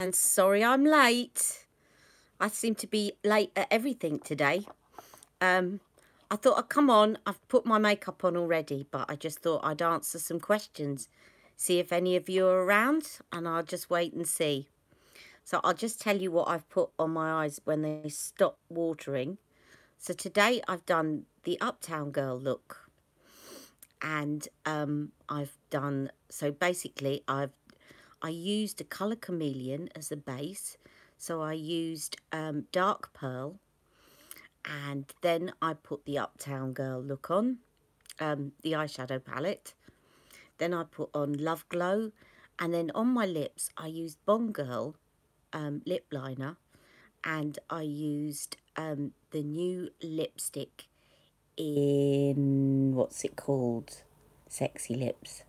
And sorry I'm late. I seem to be late at everything today. I thought I'd come on. I've put my makeup on already, but I just thought I'd answer some questions. See if any of you are around, and I'll just wait and see. So I'll just tell you what I've put on my eyes when they stop watering. So today I've done the Uptown Girl look. And I've done, so basically I used a Colour Chameleon as a base. So I used Dark Pearl, and then I put the Uptown Girl look on, the eyeshadow palette. Then I put on Love Glow, and then on my lips I used Bond Girl lip liner, and I used the new lipstick in, what's it called? Sexy Lips.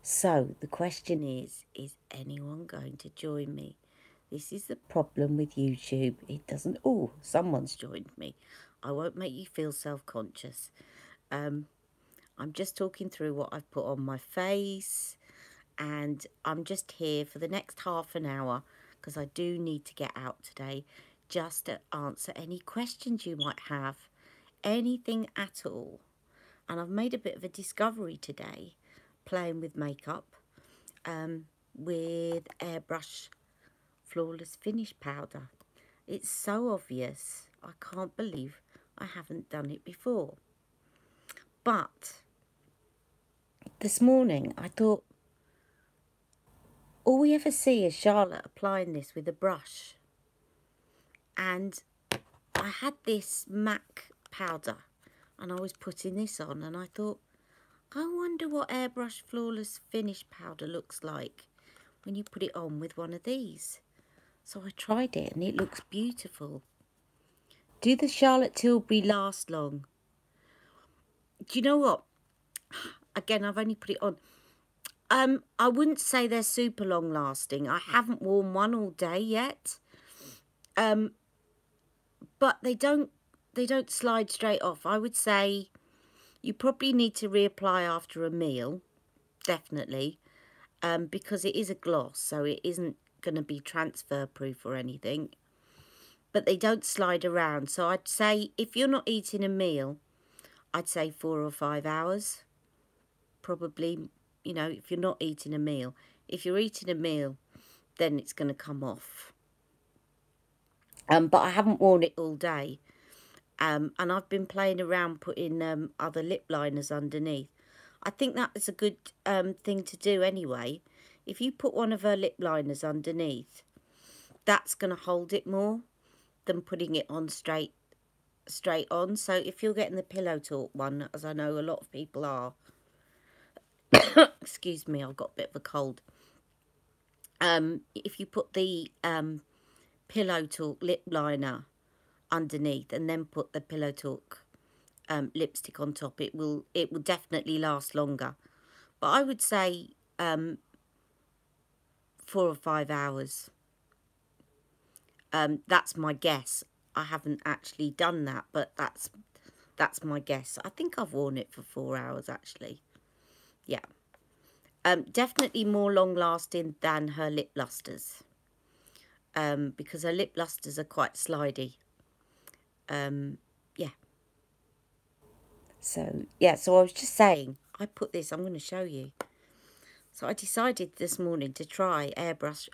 So the question is anyone going to join me? This is the problem with YouTube. It doesn't... Oh, someone's joined me. I won't make you feel self-conscious. I'm just talking through what I've put on my face. And I'm just here for the next half an hour, because I do need to get out today, just to answer any questions you might have. Anything at all. And I've made a bit of a discovery today, playing with makeup, with Airbrush Flawless Finish Powder. It's so obvious. I can't believe I haven't done it before. But this morning I thought, all we ever see is Charlotte applying this with a brush. And I had this MAC powder and I was putting this on, and I thought, I wonder what Airbrush Flawless Finish Powder looks like when you put it on with one of these. So I tried it and it looks beautiful. Do the Charlotte Tilbury last long? Do you know what? Again, I've only put it on. I wouldn't say they're super long lasting. I haven't worn one all day yet. But they don't slide straight off. I would say you probably need to reapply after a meal, definitely, because it is a gloss, so it isn't going to be transfer proof or anything. But they don't slide around, so I'd say if you're not eating a meal, I'd say 4 or 5 hours. Probably, you know, if you're not eating a meal. If you're eating a meal, then it's going to come off. But I haven't worn it all day. And I've been playing around putting other lip liners underneath. I think that is a good thing to do anyway. If you put one of her lip liners underneath, that's going to hold it more than putting it on straight on. So if you're getting the Pillow Talk one, as I know a lot of people are, excuse me, I've got a bit of a cold. If you put the Pillow Talk lip liner underneath and then put the Pillow Talk lipstick on top, it will definitely last longer. But I would say 4 or 5 hours. That's my guess. I haven't actually done that, but that's my guess. I think I've worn it for 4 hours actually. Yeah. Definitely more long lasting than her lip lusters. Because her lip lusters are quite slidey. Yeah. So, yeah, so I was just saying, I put this, I'm going to show you. So I decided this morning to try Airbrush.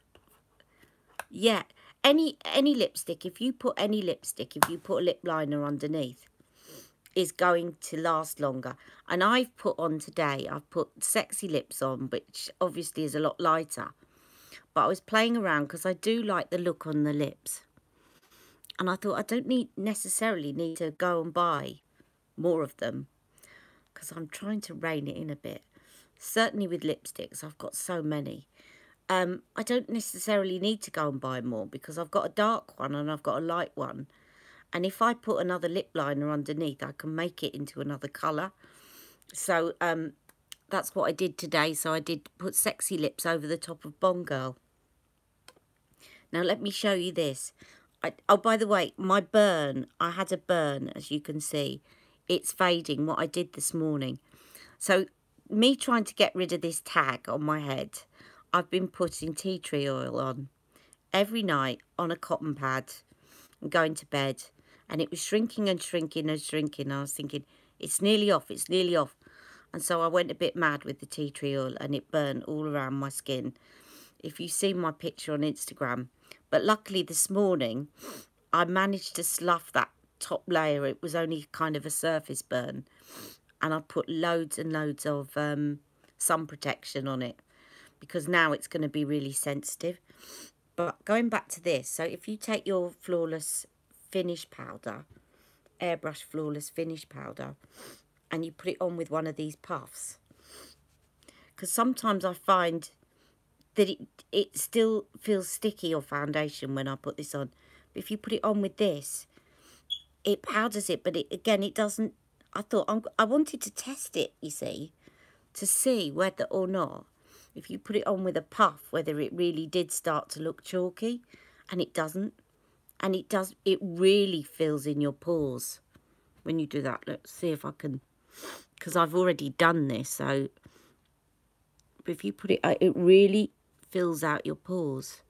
Yeah, any lipstick, if you put any lipstick, if you put a lip liner underneath, is going to last longer. And I've put on today, I've put Sexy Lips on, which obviously is a lot lighter. But I was playing around because I do like the look on the lips. And I thought I don't necessarily need to go and buy more of them, because I'm trying to rein it in a bit. Certainly with lipsticks, I've got so many. I don't necessarily need to go and buy more, because I've got a dark one and I've got a light one. And if I put another lip liner underneath, I can make it into another colour. So that's what I did today. So I did put Sexy Lips over the top of Bond Girl. Now let me show you this. Oh, by the way, my burn, I had a burn, as you can see. It's fading, what I did this morning. So me trying to get rid of this tag on my head, I've been putting tea tree oil on. every night on a cotton pad and going to bed. And it was shrinking and shrinking and shrinking. I was thinking, it's nearly off, it's nearly off. And so I went a bit mad with the tea tree oil and it burned all around my skin. If you see my picture on Instagram. But luckily this morning, I managed to slough that top layer. It was only kind of a surface burn. And I put loads and loads of sun protection on it, because now it's going to be really sensitive. But going back to this, so if you take your Flawless Finish powder, Airbrush Flawless Finish powder, and you put it on with one of these puffs, because sometimes I find that it still feels sticky or foundation when I put this on. But if you put it on with this, it powders it, but it doesn't. I thought I wanted to test it, you see, to see whether or not, if you put it on with a puff, whether it really did start to look chalky, and it doesn't. And it really fills in your pores when you do that. Let's see if I can, because I've already done this, so if you put it, it really fills out your pores,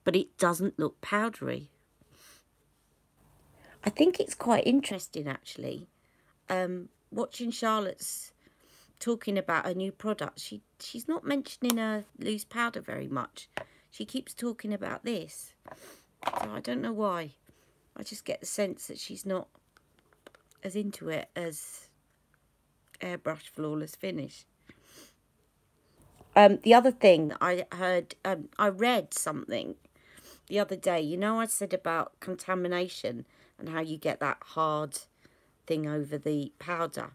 but it doesn't look powdery. I think it's quite interesting, actually, watching Charlotte's talking about a new product. She's not mentioning her loose powder very much. She keeps talking about this, so I don't know why. I just get the sense that she's not as into it as Airbrush Flawless Finish. The other thing I heard, I read something the other day. You know, I said about contamination and how you get that hard thing over the powder,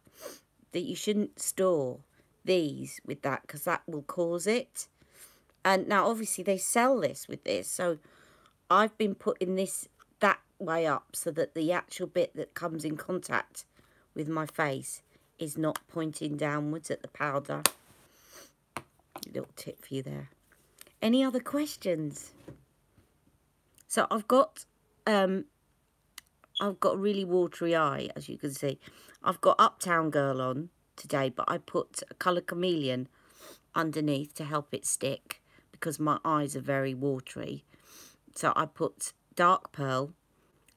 that you shouldn't store these with that because that will cause it. And now obviously they sell this with this, so I've been putting this that way up so that the actual bit that comes in contact with my face is not pointing downwards at the powder. Little tip for you there. Any other questions? So I've got a really watery eye, as you can see. I've got Uptown Girl on today, but I put a Colour Chameleon underneath to help it stick because my eyes are very watery. So I put Dark Pearl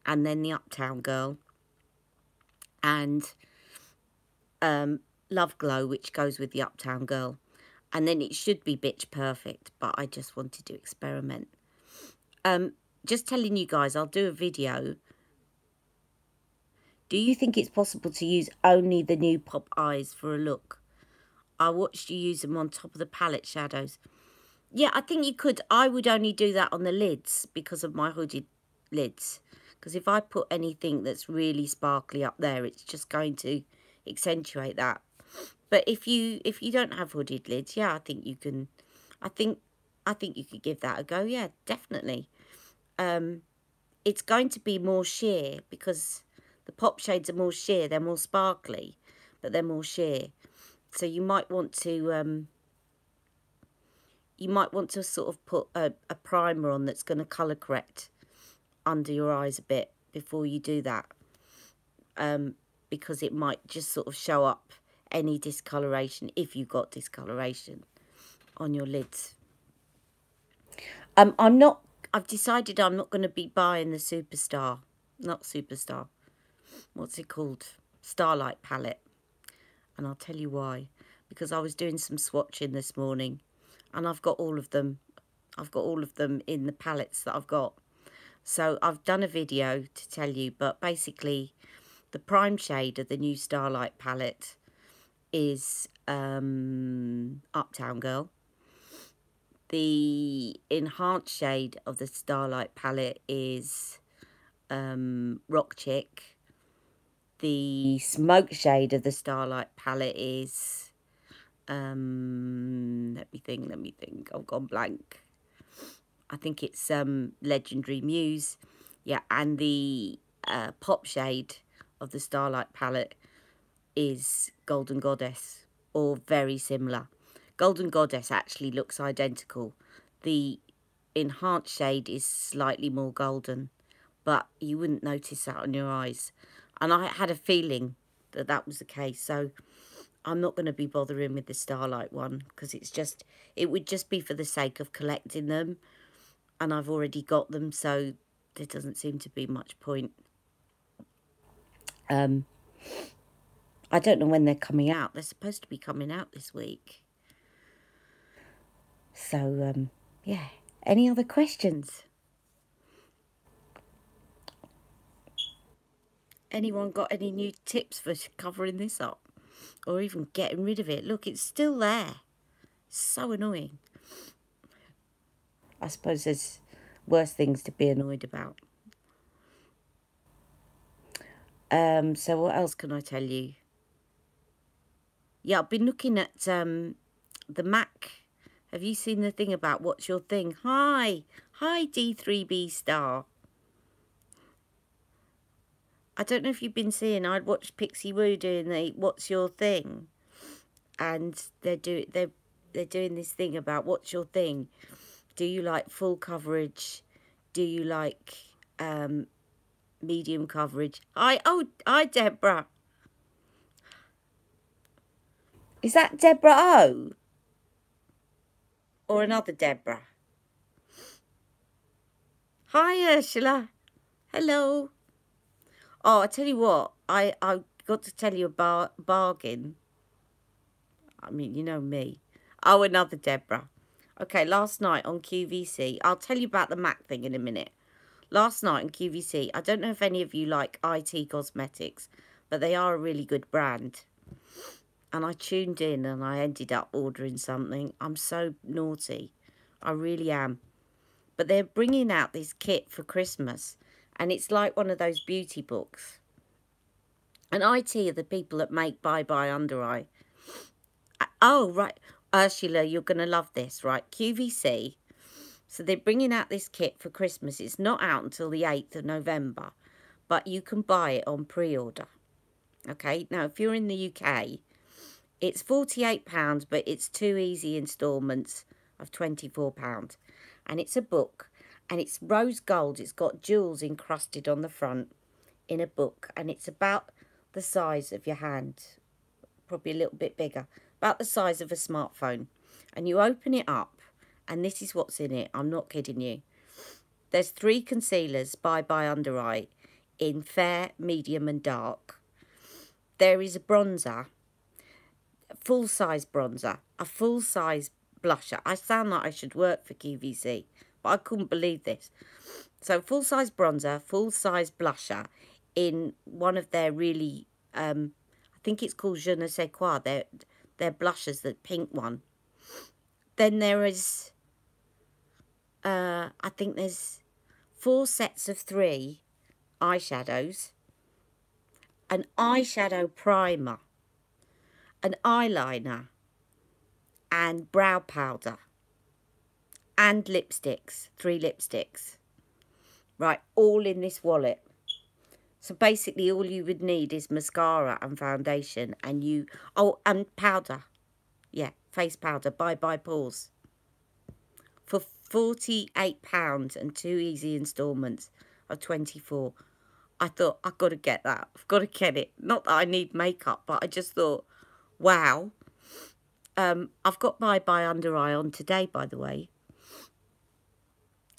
and then the Uptown Girl and Love Glow, which goes with the Uptown Girl. And then it should be Bitch Perfect, but I just wanted to experiment. Just telling you guys, I'll do a video. Do you think it's possible to use only the new Pop Eyes for a look? I watched you use them on top of the palette shadows. Yeah, I think you could. I would only do that on the lids because of my hooded lids. Because if I put anything that's really sparkly up there, it's just going to accentuate that. But if you don't have hooded lids, yeah, I think you can. I think you could give that a go. Yeah, definitely. It's going to be more sheer because the pop shades are more sheer. They're more sparkly, but they're more sheer. So you might want to sort of put a primer on that's going to colour correct under your eyes a bit before you do that, because it might just sort of show up any discoloration, if you've got discoloration on your lids. I've decided I'm not going to be buying the what's it called, Starlight palette, and I'll tell you why. Because I was doing some swatching this morning and I've got all of them in the palettes that I've got. So I've done a video to tell you, but basically the prime shade of the new Starlight palette is Uptown Girl. The enhanced shade of the Starlight palette is Rock Chick. The smoke shade of the Starlight palette is let me think, I've gone blank. I think it's Legendary Muse. Yeah, and the pop shade of the Starlight palette is Golden Goddess, or very similar. Golden Goddess actually looks identical. The enhanced shade is slightly more golden, but you wouldn't notice that on your eyes. And I had a feeling that that was the case, so I'm not going to be bothering with the Starlight one because it would just be for the sake of collecting them. and I've already got them, so there doesn't seem to be much point. I don't know when they're coming out. They're supposed to be coming out this week. So, yeah. Any other questions? Anyone got any new tips for covering this up? Or even getting rid of it? Look, it's still there. So annoying. I suppose there's worse things to be annoyed about. So what else can I tell you? Yeah, I've been looking at the Mac. Have you seen the thing about what's your thing? Hi D3B Star. I don't know if you've been seeing. I'd watched Pixie Woo doing the what's your thing, and they're doing this thing about what's your thing. Do you like full coverage? Do you like medium coverage? Hi Deborah. Is that Deborah O? Or another Deborah? Hi Ursula. Hello. Oh, I tell you what, I got to tell you a bargain. I mean, you know me. Oh, another Deborah. Okay, last night on QVC, I'll tell you about the Mac thing in a minute. Last night on QVC, I don't know if any of you like IT Cosmetics, but they are a really good brand. And I tuned in and I ended up ordering something. I'm so naughty. I really am. But they're bringing out this kit for Christmas. And it's like one of those beauty books. And IT are the people that make Bye Bye Under Eye. Oh, right. Ursula, you're going to love this, right? QVC. So they're bringing out this kit for Christmas. It's not out until the 8th of November. But you can buy it on pre-order. Okay? Now, if you're in the UK, it's £48, but it's 2 easy instalments of £24. And it's a book. And it's rose gold. It's got jewels encrusted on the front in a book. And it's about the size of your hand. Probably a little bit bigger. About the size of a smartphone. And you open it up. And this is what's in it. I'm not kidding you. There's 3 concealers, Bye Bye Under Eye, in fair, medium and dark. There is a bronzer. Full-size bronzer. A full-size blusher. I sound like I should work for QVC. But I couldn't believe this. So full-size bronzer, full-size blusher in one of their really, I think it's called Je ne sais quoi. Their blushers, the pink one. Then there is, I think there's 4 sets of 3 eyeshadows, an eyeshadow primer, an eyeliner, and brow powder. And lipsticks, 3 lipsticks. Right, all in this wallet. So basically all you would need is mascara and foundation and and powder. Yeah, face powder, Bye Bye Pores. For £48 and 2 easy instalments of 24. I thought, I've got to get that. I've got to get it. Not that I need makeup, but I just thought, wow. I've got Bye Bye Under Eye on today, by the way.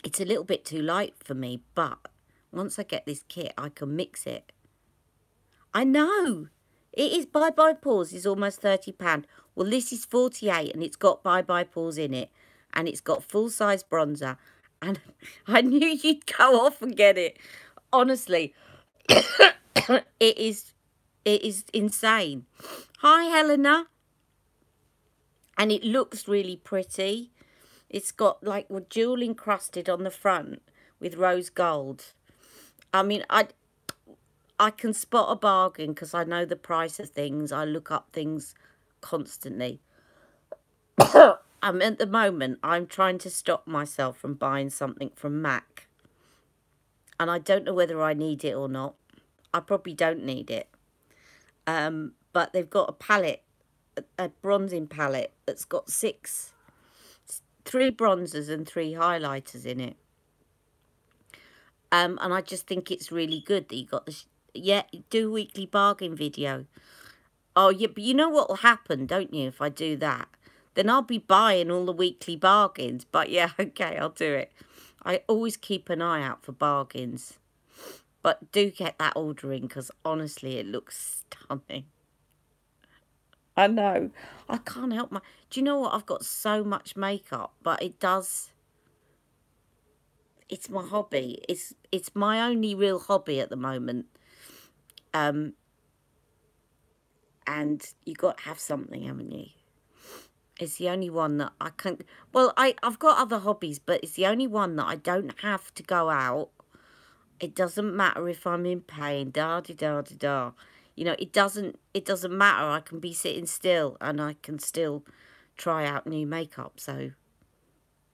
It's a little bit too light for me, but once I get this kit, I can mix it. I know. It is Bye Bye Pores is almost £30. Well, this is 48 and it's got Bye Bye Pores in it. And it's got full-size bronzer. And I knew you'd go off and get it. Honestly, it is insane. Hi, Helena. And it looks really pretty. It's got like jewel encrusted on the front with rose gold. I mean, I can spot a bargain because I know the price of things. I look up things constantly. At the moment, I'm trying to stop myself from buying something from MAC. And I don't know whether I need it or not. I probably don't need it. But they've got a palette, a bronzing palette that's got 3 bronzers and 3 highlighters in it. And I just think it's really good that you got this. Yeah, do a weekly bargain video. Oh, yeah, but you know what will happen, don't you, if I do that? Then I'll be buying all the weekly bargains. But yeah, okay, I'll do it. I always keep an eye out for bargains. But do get that ordering, because honestly, it looks stunning. I know. I can't help my... Do you know what? I've got so much makeup, but it does... It's my hobby. It's my only real hobby at the moment. And you got to have something, haven't you? It's the only one that I can... Well, I've got other hobbies, but it's the only one that I don't have to go out. It doesn't matter if I'm in pain. Da-di-da-di-da. You know, it doesn't matter. I can be sitting still and I can still try out new makeup. So,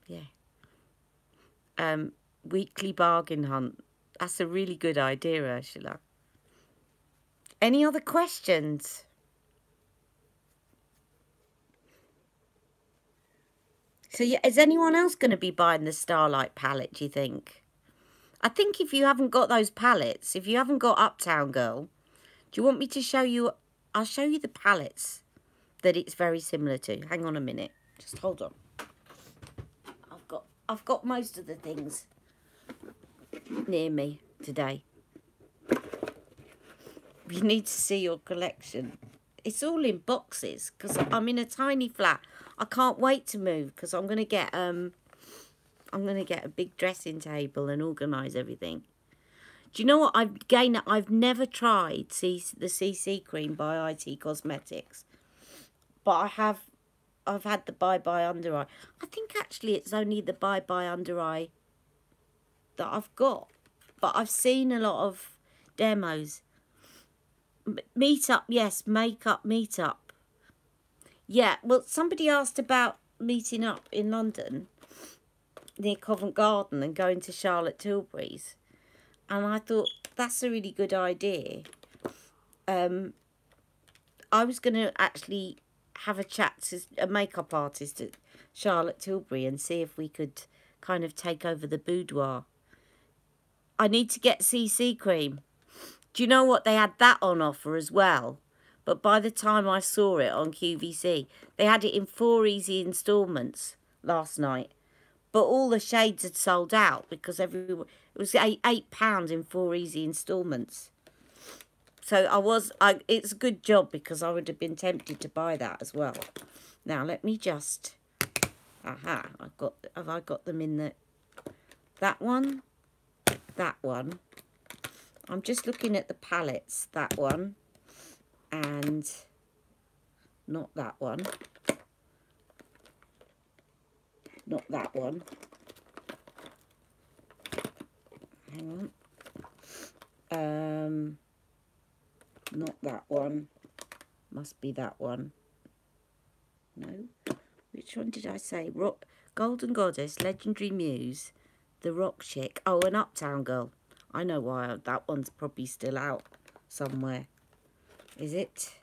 yeah. Weekly bargain hunt. That's a really good idea, Ursula. Any other questions? So, yeah, is anyone else going to be buying the Starlight palette, do you think? I think if you haven't got those palettes, if you haven't got Uptown Girl, do you want me to show you? I'll show you the palettes that it's very similar to. Hang on a minute. Just hold on. I've got most of the things near me today. You need to see your collection. It's all in boxes because I'm in a tiny flat. I can't wait to move because I'm gonna get a big dressing table and organise everything. Do you know what? I've never tried the CC cream by IT Cosmetics, but I've had the Bye Bye Under Eye. I think actually it's only the Bye Bye Under Eye that I've got, but I've seen a lot of demos. Meetup, yes, makeup meetup. Yeah, well, somebody asked about meeting up in London near Covent Garden and going to Charlotte Tilbury's. And I thought, that's a really good idea. I was going to actually have a chat to a makeup artist at Charlotte Tilbury and see if we could kind of take over the boudoir. I need to get CC cream. Do you know what? They had that on offer as well. But by the time I saw it on QVC, they had it in 4 easy instalments last night. But all the shades had sold out because it was £8 in 4 easy instalments. So it's a good job because I would have been tempted to buy that as well. Now let me just, have I got them in that one, that one. I'm just looking at the palettes, that one, and not that one, not that one. Hang on. Not that one. Must be that one. No. Which one did I say? Golden Goddess, Legendary Muse, The Rock Chick. Oh, an Uptown Girl. I know why that one's probably still out somewhere. Is it?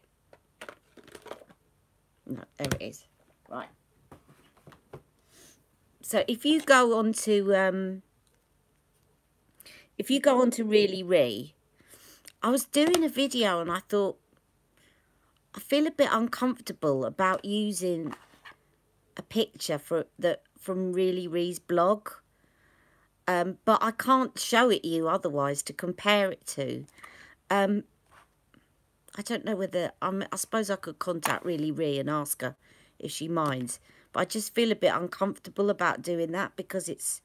No, there it is. Right. So if you go on to Really Ree, I was doing a video and I thought I feel a bit uncomfortable about using a picture from Really Ree's blog. But I can't show it you otherwise to compare it to. I don't know whether... I suppose I could contact Really Ree and ask her if she minds. But I just feel a bit uncomfortable about doing that because it's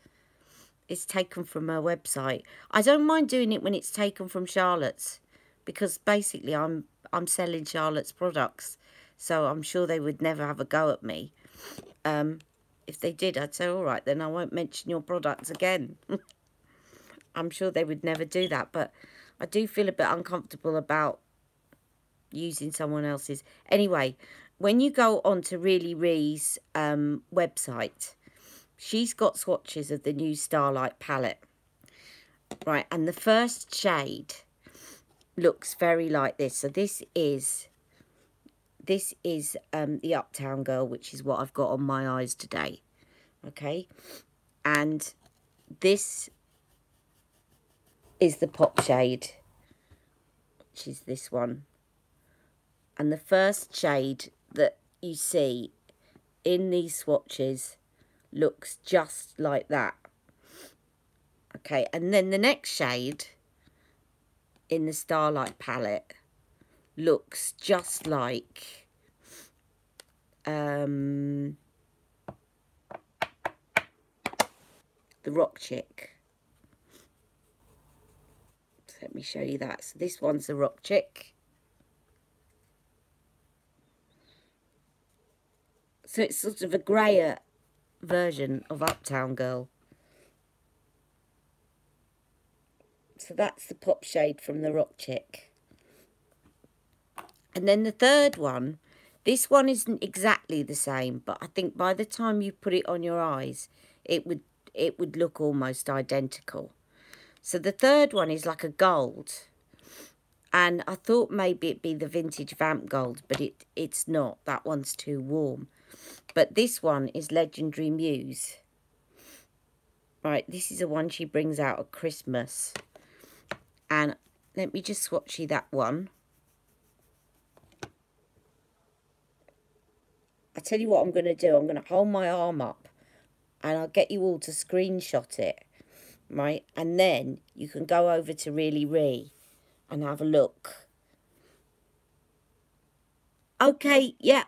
taken from her website. I don't mind doing it when it's taken from Charlotte's because basically I'm selling Charlotte's products. So I'm sure they would never have a go at me. If they did, I'd say, all right, then I won't mention your products again. I'm sure they would never do that. But I do feel a bit uncomfortable about using someone else's. Anyway, when you go on to Really Ree's website, she's got swatches of the new Starlight palette. Right, and the first shade looks very like this. So this is the Uptown Girl, which is what I've got on my eyes today. Okay, and this is the pop shade, which is this one. And the first shade that you see in these swatches looks just like that. Okay, and then the next shade in the Starlight palette looks just like the Rock Chick. So let me show you that. So this one's the Rock Chick. So it's sort of a greyer version of Uptown Girl. So that's the pop shade from the Rock Chick. And then the third one, this one isn't exactly the same, but I think by the time you put it on your eyes, it would look almost identical. So the third one is like a gold. And I thought maybe it'd be the Vintage Vamp Gold, but it's not. That one's too warm. But this one is Legendary Muse. Right, this is the one she brings out at Christmas. And let me just swatch you that one. I tell you what I'm going to do. I'm going to hold my arm up and I'll get you all to screenshot it. Right, and then you can go over to Really Ree and have a look. Okay, yeah,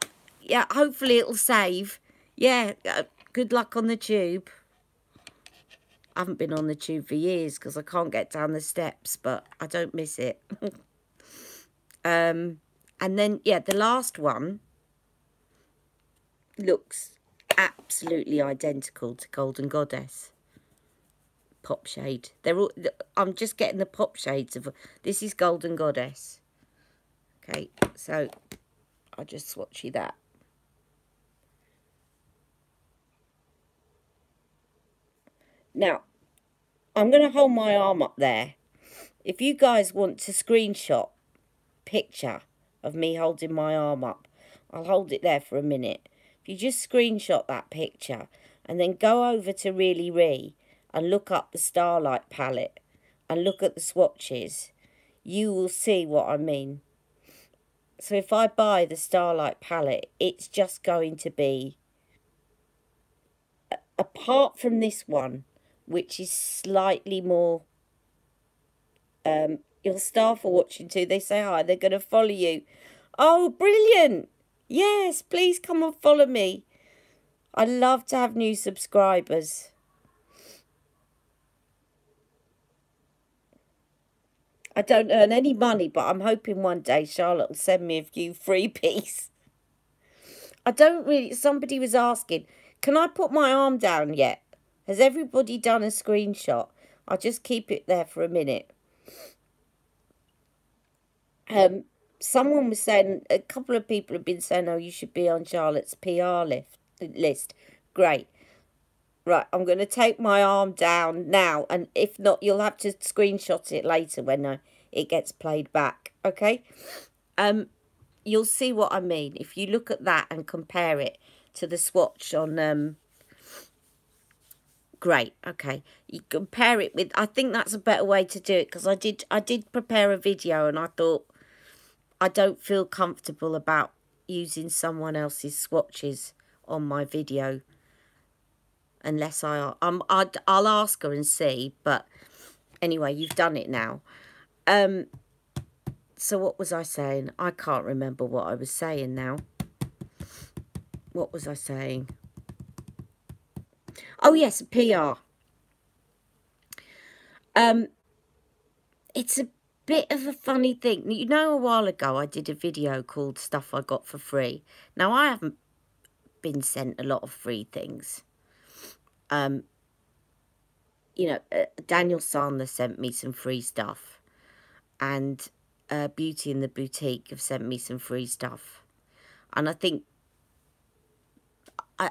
hopefully it'll save. Yeah, good luck on the tube. I haven't been on the tube for years because I can't get down the steps, but I don't miss it. And then, yeah, the last one looks absolutely identical to Golden Goddess. Pop shade. They're all, I'm just getting the pop shades of, this is Golden Goddess. Okay, so I'll just swatch you that. Now, I'm going to hold my arm up there. If you guys want to screenshot picture of me holding my arm up, I'll hold it there for a minute. If you just screenshot that picture and then go over to Really Ree and look up the Starlight palette and look at the swatches, you will see what I mean. So if I buy the Starlight palette, it's just going to be, apart from this one, which is slightly more, your staff are watching too. They say hi, they're going to follow you. Oh, brilliant. Yes, please come and follow me. I love to have new subscribers. I don't earn any money, but I'm hoping one day Charlotte will send me a few freebies. I don't really, somebody was asking, can I put my arm down yet? Has everybody done a screenshot? I'll just keep it there for a minute. Someone was saying, a couple of people have been saying, oh, you should be on Charlotte's PR list. Great. Right, I'm going to take my arm down now, and if not, you'll have to screenshot it later when it gets played back, okay? You'll see what I mean. If you look at that and compare it to the swatch on... Great, okay. You compare it with... I think that's a better way to do it, because I did prepare a video, and I thought I don't feel comfortable about using someone else's swatches on my video. Unless I'll ask her and see, but anyway, you've done it now. So what was I saying? I can't remember what I was saying now. What was I saying? Oh yes, PR. It's a bit of a funny thing. You know, a while ago I did a video called Stuff I Got for Free. Now, I haven't been sent a lot of free things. You know, Daniel Sandler sent me some free stuff, and Beauty in the Boutique have sent me some free stuff, and I think I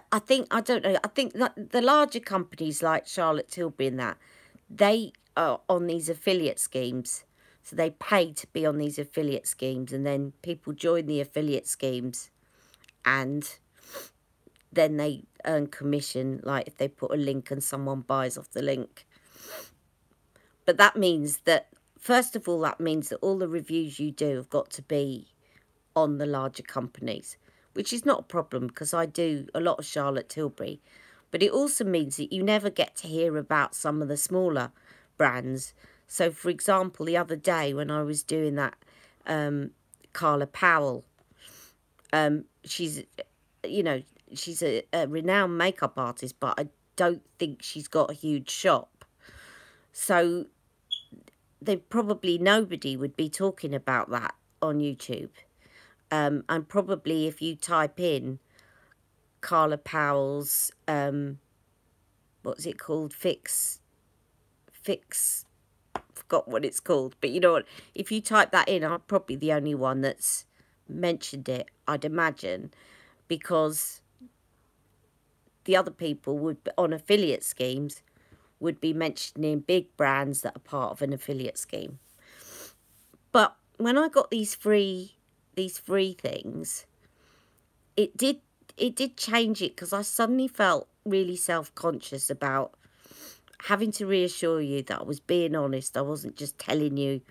don't know, I think that the larger companies like Charlotte Tilbury and that, they are on these affiliate schemes, so they pay to be on these affiliate schemes, and then people join the affiliate schemes, and then they earn commission, like if they put a link and someone buys off the link. But that means that, first of all, that means that all the reviews you do have got to be on the larger companies, which is not a problem because I do a lot of Charlotte Tilbury. But it also means that you never get to hear about some of the smaller brands. So, for example, the other day when I was doing that, Carla Powell, she's, you know, she's a renowned makeup artist, but I don't think she's got a huge shop. So probably nobody would be talking about that on YouTube. And probably if you type in Carla Powell's, what's it called? Fix, forgot what it's called. But you know what? If you type that in, I'm probably the only one that's mentioned it, I'd imagine, because the other people would, on affiliate schemes, would be mentioning big brands that are part of an affiliate scheme. But when I got these free things, it did change it, because I suddenly felt really self-conscious about having to reassure you that I was being honest. I wasn't just telling you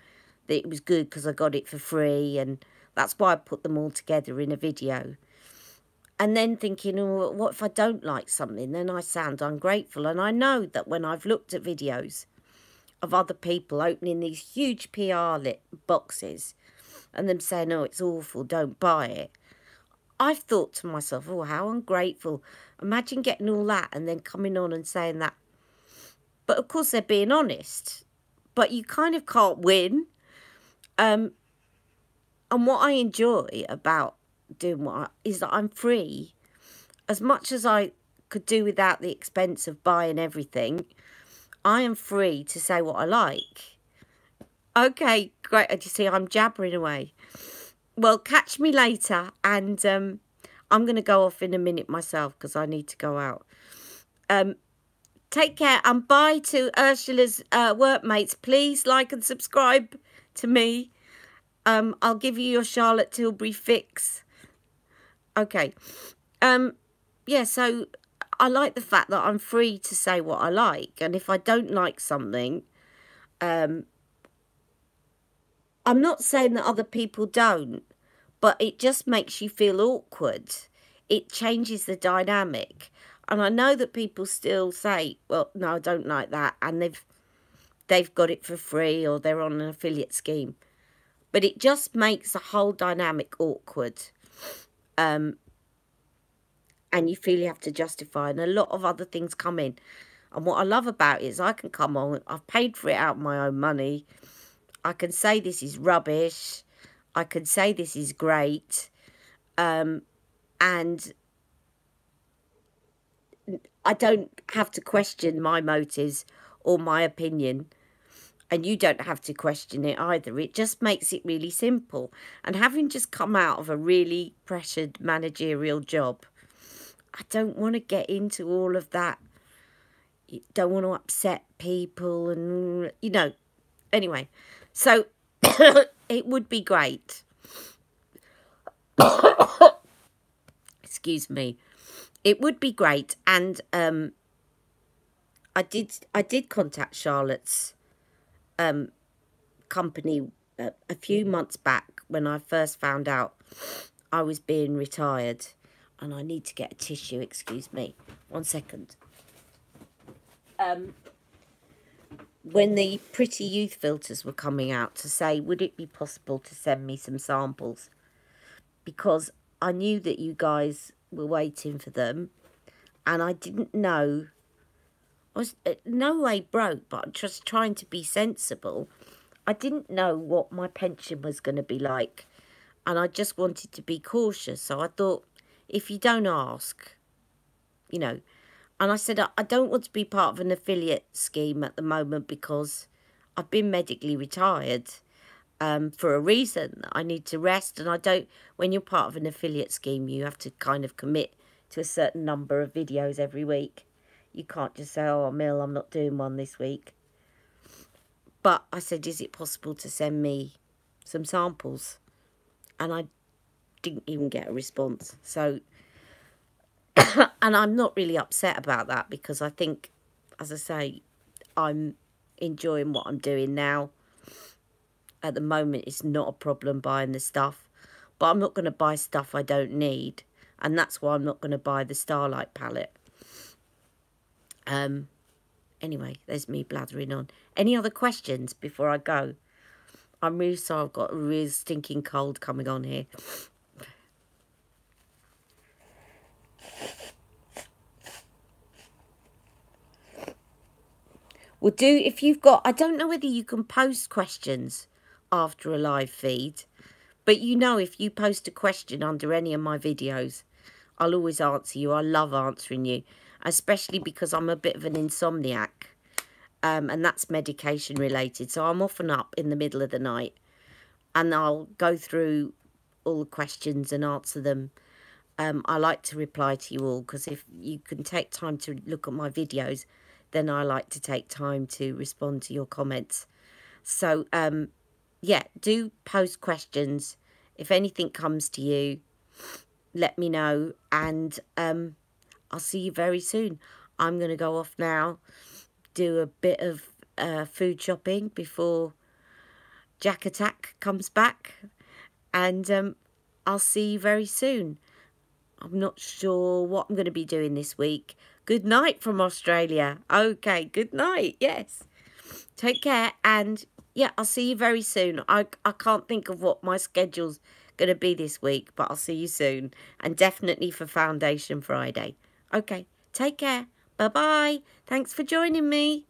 that it was good because I got it for free, and that's why I put them all together in a video. And then thinking, oh, what if I don't like something? Then I sound ungrateful. And I know that when I've looked at videos of other people opening these huge PR boxes and them saying, oh, it's awful, don't buy it, I've thought to myself, oh, how ungrateful. Imagine getting all that and then coming on and saying that. But of course they're being honest. But you kind of can't win. And what I enjoy about doing is that I'm free. As much as I could do without the expense of buying everything, I am free to say what I like. Okay, great. You see, I'm jabbering away. Well, catch me later, and I'm going to go off in a minute myself because I need to go out. Take care, and bye to Ursula's workmates. Please like and subscribe to me. I'll give you your Charlotte Tilbury fix. Okay. Yeah, so I like the fact that I'm free to say what I like. And if I don't like something, I'm not saying that other people don't, but it just makes you feel awkward. It changes the dynamic. And I know that people still say, well, no, I don't like that. And they've got it for free, or they're on an affiliate scheme. But it just makes the whole dynamic awkward. And you feel you have to justify. And a lot of other things come in. And what I love about it is I can come on. I've paid for it out of my own money. I can say this is rubbish. I can say this is great. And I don't have to question my motives or my opinion. And you don't have to question it either. It just makes it really simple. And having just come out of a really pressured managerial job, I don't want to get into all of that. You don't want to upset people and, you know. Anyway, so it would be great. Excuse me. It would be great. And I did contact Charlotte's company a few months back when I first found out I was being retired. And I need to get a tissue, excuse me. 1 second. When the Pretty Youth filters were coming out, to say, would it be possible to send me some samples? Because I knew that you guys were waiting for them. And I didn't know. I was no way broke, but just trying to be sensible. I didn't know what my pension was going to be like. And I just wanted to be cautious. So I thought, if you don't ask, you know. And I said, I don't want to be part of an affiliate scheme at the moment because I've been medically retired for a reason. I need to rest. And I don't, when you're part of an affiliate scheme, you have to kind of commit to a certain number of videos every week. You can't just say, oh, Mill, I'm not doing one this week. But I said, is it possible to send me some samples? And I didn't even get a response. So, and I'm not really upset about that because I think, as I say, I'm enjoying what I'm doing now. At the moment, it's not a problem buying the stuff. But I'm not going to buy stuff I don't need. And that's why I'm not going to buy the Starlight palette. Anyway, there's me blathering on. Any other questions before I go? I'm really sorry, I've got a real stinking cold coming on here. Well, if you've got, I don't know whether you can post questions after a live feed, but you know, if you post a question under any of my videos, I'll always answer you. I love answering you, especially because I'm a bit of an insomniac, and that's medication related. So I'm often up in the middle of the night, and I'll go through all the questions and answer them. I like to reply to you all, because if you can take time to look at my videos, then I like to take time to respond to your comments. So, yeah, do post questions. If anything comes to you, let me know, and I'll see you very soon. I'm going to go off now, do a bit of food shopping before Jack Attack comes back, and I'll see you very soon. I'm not sure what I'm going to be doing this week. Good night from Australia. Okay, good night. Yes. Take care. And yeah, I'll see you very soon. I can't think of what my schedule's going to be this week, but I'll see you soon. And definitely for Foundation Friday. Okay, take care. Bye-bye. Thanks for joining me.